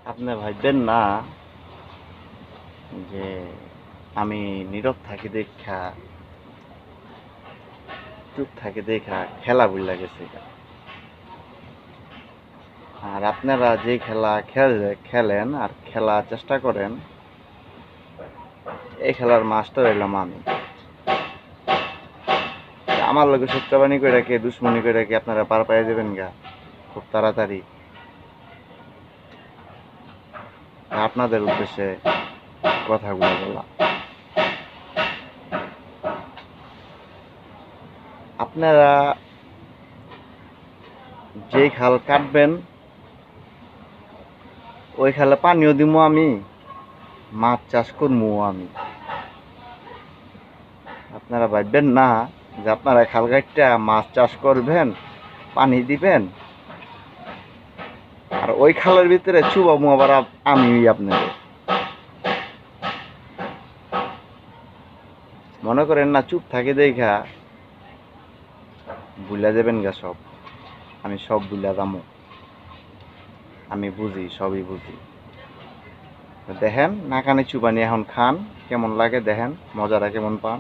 আপনি ভাববেন না যে আমি নীরব থাকি দেখা, চুপ থাকি দেখা খেলা বুইলা গেছে। আর আপনারা যে খেলা খেলেন আর খেলা চেষ্টা করেন, এই খেলার মাস্টার হইলাম আমি। আমার লগে সত্যবাণী করে রেখে দুশ্মনী করে রেখে আপনারা পার পাইয়া যাবেন গা খুব তাড়াতাড়ি। আপনাদের উদ্দেশ্যে কথাগুলো বলা। আপনারা যেই খাল কাটবেন ওই খালে পানিও দিমু আমি, মাছ চাষ করবো আমি। আপনারা ভাববেন না যে আপনারা খাল কাটটা মাছ চাষ করবেন, পানি দিবেন, আর ওই খালের ভিতরে চুবামু আবার আমি আপনাদের। মনে করেন না চুপ থাকি দেখা বুঝলা যাবেন গা সব। আমি সব বুঝলা যাবো, আমি বুঝি, সবই বুঝি। দেখেন নাকানি চুবানি এখন খান, কেমন লাগে দেখেন, মজাটা কেমন পান।